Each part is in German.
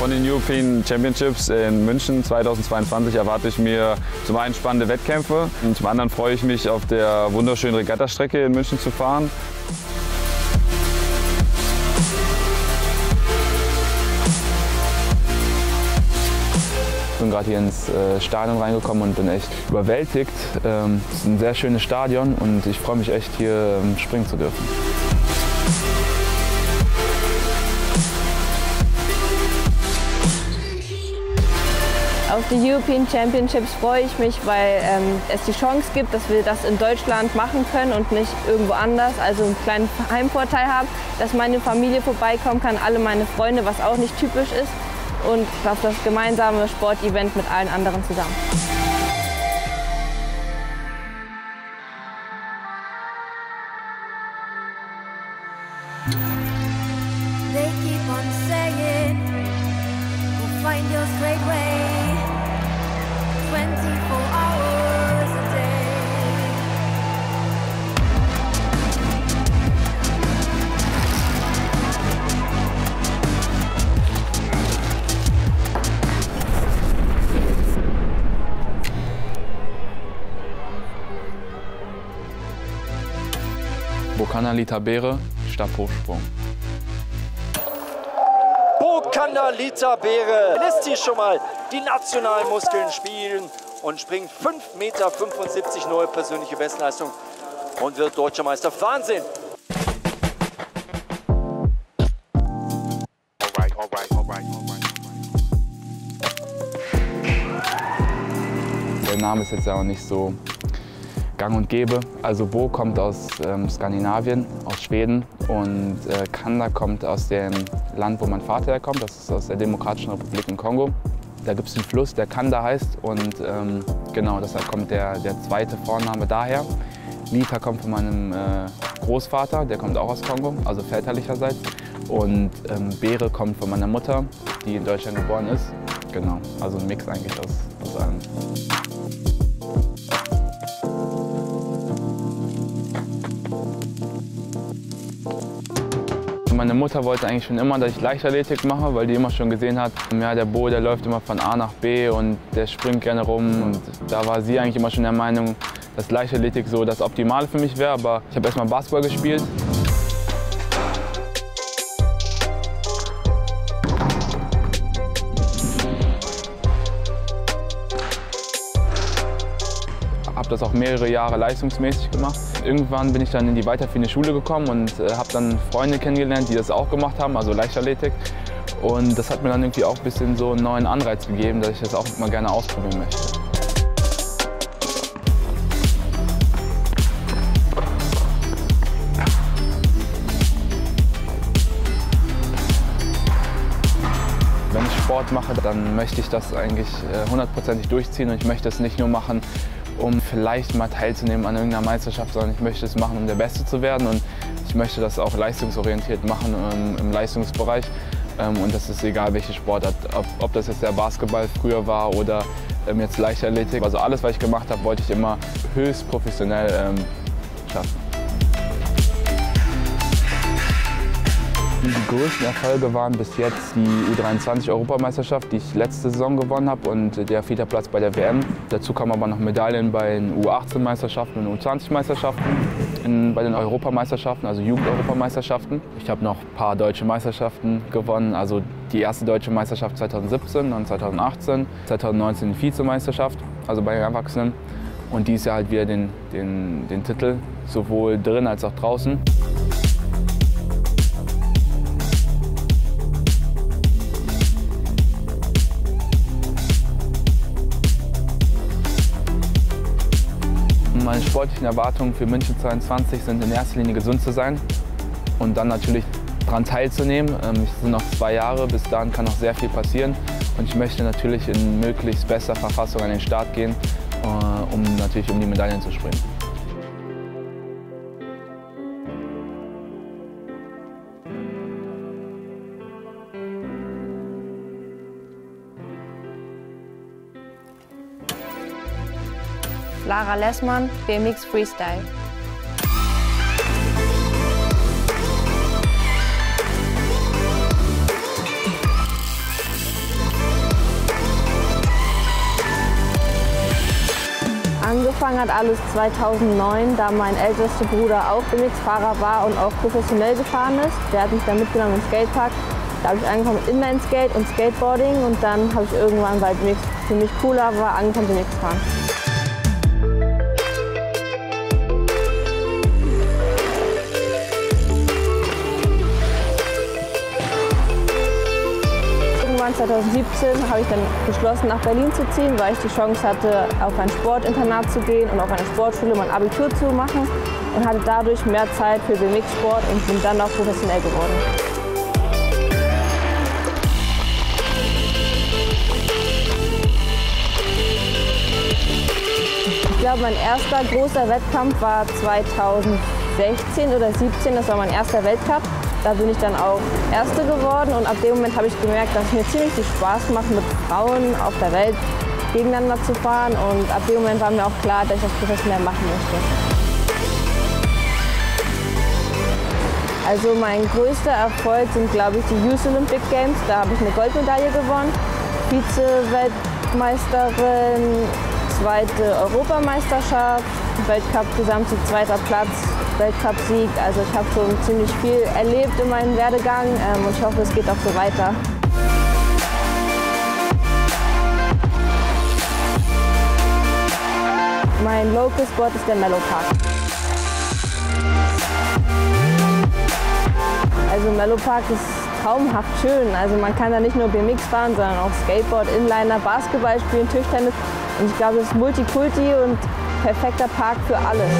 Von den European Championships in München 2022 erwarte ich mir zum einen spannende Wettkämpfe und zum anderen freue ich mich, auf der wunderschönen Regattastrecke in München zu fahren. Ich bin gerade hier ins Stadion reingekommen und bin echt überwältigt. Es ist ein sehr schönes Stadion und ich freue mich echt, hier springen zu dürfen. Auf die European Championships freue ich mich, weil es die Chance gibt, dass wir das in Deutschland machen können und nicht irgendwo anders. Also einen kleinen Heimvorteil haben, dass meine Familie vorbeikommen kann, alle meine Freunde, was auch nicht typisch ist. Und auf das gemeinsame Sportevent mit allen anderen zusammen. They keep on saying, we'll find your straight way, 24 hours a day. Bocana Tabere, Stabhochsprung. Bocana Tabere lässt hier schon mal die nationalen Muskeln spielen und springt 5,75 Meter, neue persönliche Bestleistung und wird Deutscher Meister. Wahnsinn! Der Name ist jetzt ja auch nicht so gang und gäbe. Also Bo kommt aus Skandinavien, aus Schweden und Kanda kommt aus dem Land, wo mein Vater herkommt. Das ist aus der Demokratischen Republik im Kongo. Da gibt es einen Fluss, der Kanda heißt und genau, deshalb kommt der zweite Vorname daher. Lita kommt von meinem Großvater, der kommt auch aus Kongo, also väterlicherseits. Und Beere kommt von meiner Mutter, die in Deutschland geboren ist. Genau, also ein Mix eigentlich aus allem. Meine Mutter wollte eigentlich schon immer, dass ich Leichtathletik mache, weil die immer schon gesehen hat, ja, der Bo, der läuft immer von A nach B und der springt gerne rum. Und da war sie eigentlich immer schon der Meinung, dass Leichtathletik so das Optimale für mich wäre. Aber ich habe erstmal Basketball gespielt. Habe das auch mehrere Jahre leistungsmäßig gemacht. Irgendwann bin ich dann in die weiterführende Schule gekommen und habe dann Freunde kennengelernt, die das auch gemacht haben, also Leichtathletik. Und das hat mir dann irgendwie auch ein bisschen so einen neuen Anreiz gegeben, dass ich das auch mal gerne ausprobieren möchte. Wenn ich Sport mache, dann möchte ich das eigentlich 100%ig durchziehen und ich möchte es nicht nur machen, um vielleicht mal teilzunehmen an irgendeiner Meisterschaft, sondern ich möchte es machen, um der Beste zu werden und ich möchte das auch leistungsorientiert machen im Leistungsbereich und das ist egal, welche Sportart, ob das jetzt der Basketball früher war oder jetzt Leichtathletik. Also alles, was ich gemacht habe, wollte ich immer höchst professionell schaffen. Die größten Erfolge waren bis jetzt die U23-Europameisterschaft, die ich letzte Saison gewonnen habe und der 4. Platz bei der WM. Dazu kamen aber noch Medaillen bei den U18-Meisterschaften und U20-Meisterschaften, bei den Europameisterschaften, also Jugend-Europameisterschaften. Ich habe noch ein paar deutsche Meisterschaften gewonnen, also die erste deutsche Meisterschaft 2017 und 2018, 2019 die Vizemeisterschaft, also bei den Erwachsenen. Und dieses Jahr halt wieder den Titel, sowohl drin als auch draußen. Meine sportlichen Erwartungen für München 22 sind in erster Linie gesund zu sein und dann natürlich daran teilzunehmen. Es sind noch 2 Jahre, bis dahin kann noch sehr viel passieren und ich möchte natürlich in möglichst bester Verfassung an den Start gehen, um die Medaillen zu springen. Lara Lessmann, BMX Freestyle. Angefangen hat alles 2009, da mein ältester Bruder auch BMX-Fahrer war und auch professionell gefahren ist. Der hat mich dann mitgenommen im Skatepark. Da habe ich angefangen mit Inline-Skate und Skateboarding und dann habe ich irgendwann, weil BMX für mich cooler war, angefangen BMX zu fahren. Irgendwann 2017 habe ich dann beschlossen, nach Berlin zu ziehen, weil ich die Chance hatte, auf ein Sportinternat zu gehen und auf einer Sportschule mein Abitur zu machen und hatte dadurch mehr Zeit für BMX-Sport und bin dann auch professionell geworden. Ich glaube, mein erster großer Wettkampf war 2016 oder 2017, das war mein erster Weltcup. Da bin ich dann auch Erste geworden und ab dem Moment habe ich gemerkt, dass es mir ziemlich viel Spaß macht, mit Frauen auf der Welt gegeneinander zu fahren und ab dem Moment war mir auch klar, dass ich das professionell machen möchte. Also mein größter Erfolg sind, glaube ich, die Youth Olympic Games. Da habe ich eine Goldmedaille gewonnen, Vize-Weltmeisterin, zweite Europameisterschaft, Weltcup Gesamtsieg, zweiter Platz, Weltcup-Sieg. Also ich habe schon ziemlich viel erlebt in meinem Werdegang und ich hoffe, es geht auch so weiter. Mein Local Spot ist der Mellow Park. Also Mellow Park ist traumhaft schön. Also man kann da nicht nur BMX fahren, sondern auch Skateboard, Inliner, Basketball spielen, Tischtennis. Und ich glaube, es ist Multikulti und perfekter Park für alles.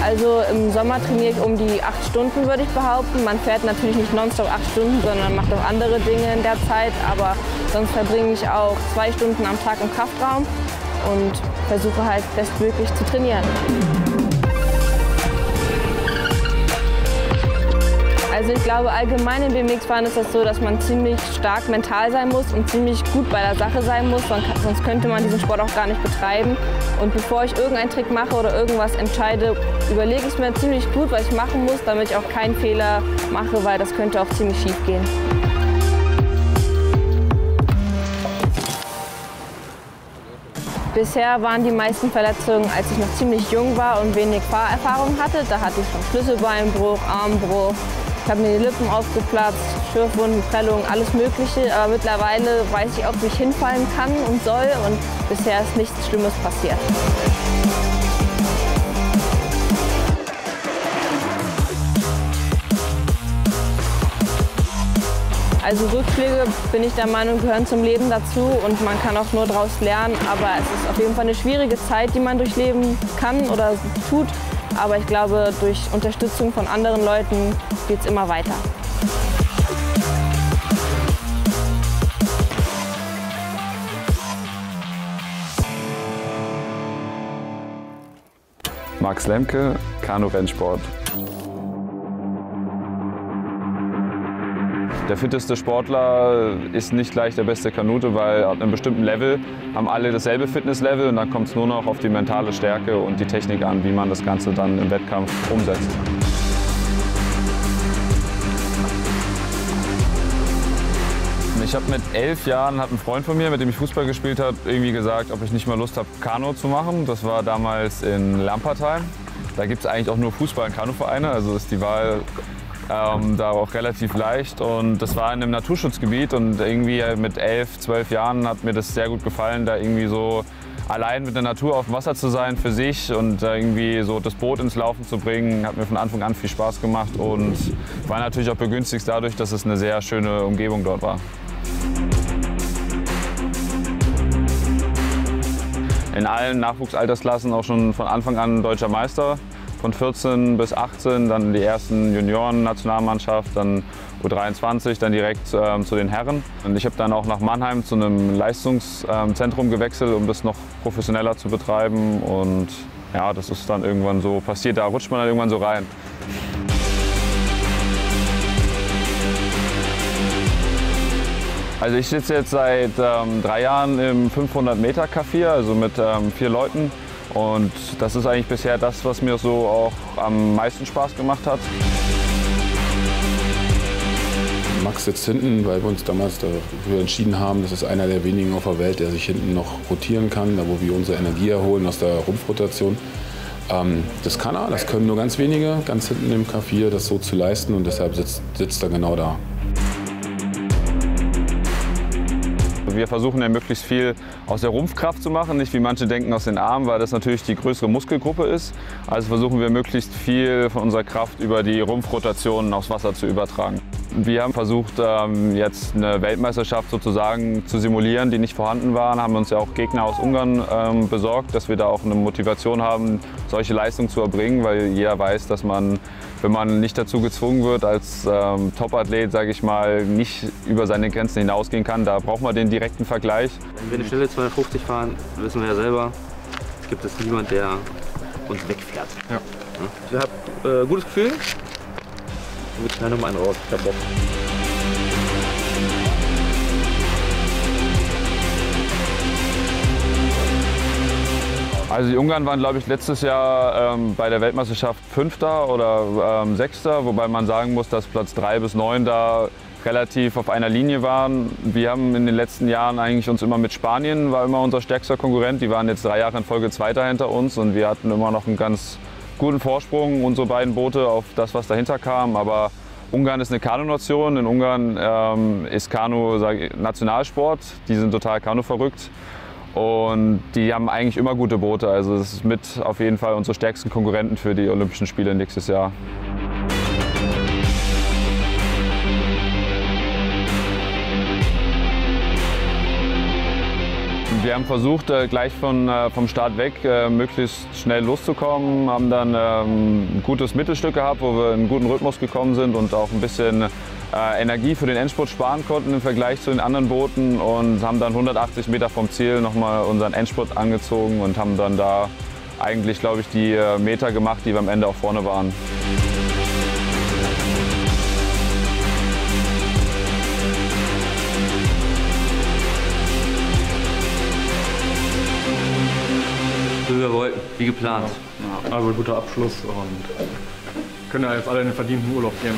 Also im Sommer trainiere ich um die 8 Stunden, würde ich behaupten. Man fährt natürlich nicht nonstop 8 Stunden, sondern macht auch andere Dinge in der Zeit. Aber sonst verbringe ich auch 2 Stunden am Tag im Kraftraum und versuche halt bestmöglich zu trainieren. Also ich glaube, allgemein im BMX-Fahren ist das so, dass man ziemlich stark mental sein muss und ziemlich gut bei der Sache sein muss, sonst könnte man diesen Sport auch gar nicht betreiben. Und bevor ich irgendeinen Trick mache oder irgendwas entscheide, überlege ich mir ziemlich gut, was ich machen muss, damit ich auch keinen Fehler mache, weil das könnte auch ziemlich schief gehen. Bisher waren die meisten Verletzungen, als ich noch ziemlich jung war und wenig Fahrerfahrung hatte. Da hatte ich schon Schlüsselbeinbruch, Armbruch. Ich habe mir die Lippen aufgeplatzt, Schürfwunden, Prellungen, alles Mögliche. Aber mittlerweile weiß ich auch, wie ich hinfallen kann und soll. Und bisher ist nichts Schlimmes passiert. Also Rückschläge, bin ich der Meinung, gehören zum Leben dazu und man kann auch nur daraus lernen. Aber es ist auf jeden Fall eine schwierige Zeit, die man durchleben kann oder tut. Aber ich glaube, durch Unterstützung von anderen Leuten geht es immer weiter. Max Lemke, Kanu-Rennsport. Der fitteste Sportler ist nicht gleich der beste Kanute, weil ab einem bestimmten Level haben alle dasselbe Fitnesslevel und dann kommt es nur noch auf die mentale Stärke und die Technik an, wie man das Ganze dann im Wettkampf umsetzt. Ich habe mit 11 Jahren, hat ein Freund von mir, mit dem ich Fußball gespielt habe, irgendwie gesagt, ob ich nicht mal Lust habe, Kanu zu machen. Das war damals in Lampertheim. Da gibt es eigentlich auch nur Fußball- und Kanuvereine, also ist die Wahl da auch relativ leicht. Und das war in einem Naturschutzgebiet und irgendwie mit 11, 12 Jahren hat mir das sehr gut gefallen, da irgendwie so allein mit der Natur auf dem Wasser zu sein für sich und irgendwie so das Boot ins Laufen zu bringen, hat mir von Anfang an viel Spaß gemacht und war natürlich auch begünstigt dadurch, dass es eine sehr schöne Umgebung dort war. In allen Nachwuchsaltersklassen auch schon von Anfang an deutscher Meister. Von 14 bis 18, dann die ersten Junioren-Nationalmannschaft, dann U23, dann direkt zu den Herren. Und ich habe dann auch nach Mannheim zu einem Leistungszentrum gewechselt, um das noch professioneller zu betreiben. Und ja, das ist dann irgendwann so passiert, da rutscht man dann irgendwann so rein. Also ich sitze jetzt seit 3 Jahren im 500-Meter-Café, also mit 4 Leuten. Und das ist eigentlich bisher das, was mir so auch am meisten Spaß gemacht hat. Max sitzt hinten, weil wir uns damals dafür entschieden haben, das ist einer der wenigen auf der Welt, der sich hinten noch rotieren kann, da wo wir unsere Energie erholen aus der Rumpfrotation. Das kann er, das können nur ganz wenige, ganz hinten im K4, das so zu leisten und deshalb sitzt er genau da. Wir versuchen ja möglichst viel aus der Rumpfkraft zu machen, nicht wie manche denken aus den Armen, weil das natürlich die größere Muskelgruppe ist. Also versuchen wir möglichst viel von unserer Kraft über die Rumpfrotationen aufs Wasser zu übertragen. Wir haben versucht, jetzt eine Weltmeisterschaft sozusagen zu simulieren, die nicht vorhanden war. Haben uns ja auch Gegner aus Ungarn besorgt, dass wir da auch eine Motivation haben, solche Leistungen zu erbringen, weil jeder weiß, dass man, wenn man nicht dazu gezwungen wird, als Topathlet, sage ich mal, nicht über seine Grenzen hinausgehen kann. Da braucht man den direkten Vergleich. Wenn wir eine schnelle 250 fahren, wissen wir ja selber, gibt es niemand, der uns wegfährt. Ja. Ich habe gutes Gefühl. Wir knallen noch mal einen raus. Ich hab Bock. Also die Ungarn waren, glaube ich, letztes Jahr bei der Weltmeisterschaft 5. oder 6., wobei man sagen muss, dass Platz 3 bis 9 da relativ auf einer Linie waren. Wir haben in den letzten Jahren eigentlich uns immer mit Spanien, war immer unser stärkster Konkurrent. Die waren jetzt 3 Jahre in Folge Zweiter hinter uns und wir hatten immer noch einen ganz guten Vorsprung, unsere beiden Boote, auf das, was dahinter kam. Aber Ungarn ist eine Kanunation. In Ungarn ist Kanu Nationalsport. Die sind total Kanu-verrückt. Und die haben eigentlich immer gute Boote. Also das ist mit auf jeden Fall unsere stärksten Konkurrenten für die Olympischen Spiele nächstes Jahr. Wir haben versucht, gleich vom Start weg möglichst schnell loszukommen, haben dann ein gutes Mittelstück gehabt, wo wir in einen guten Rhythmus gekommen sind und auch ein bisschen Energie für den Endspurt sparen konnten im Vergleich zu den anderen Booten und haben dann 180 Meter vom Ziel nochmal unseren Endspurt angezogen und haben dann da eigentlich, glaube ich, die Meter gemacht, die wir am Ende auch vorne waren. Wie wir wollten, wie geplant. Ja, also guter Abschluss und können ja jetzt alle in den verdienten Urlaub gehen.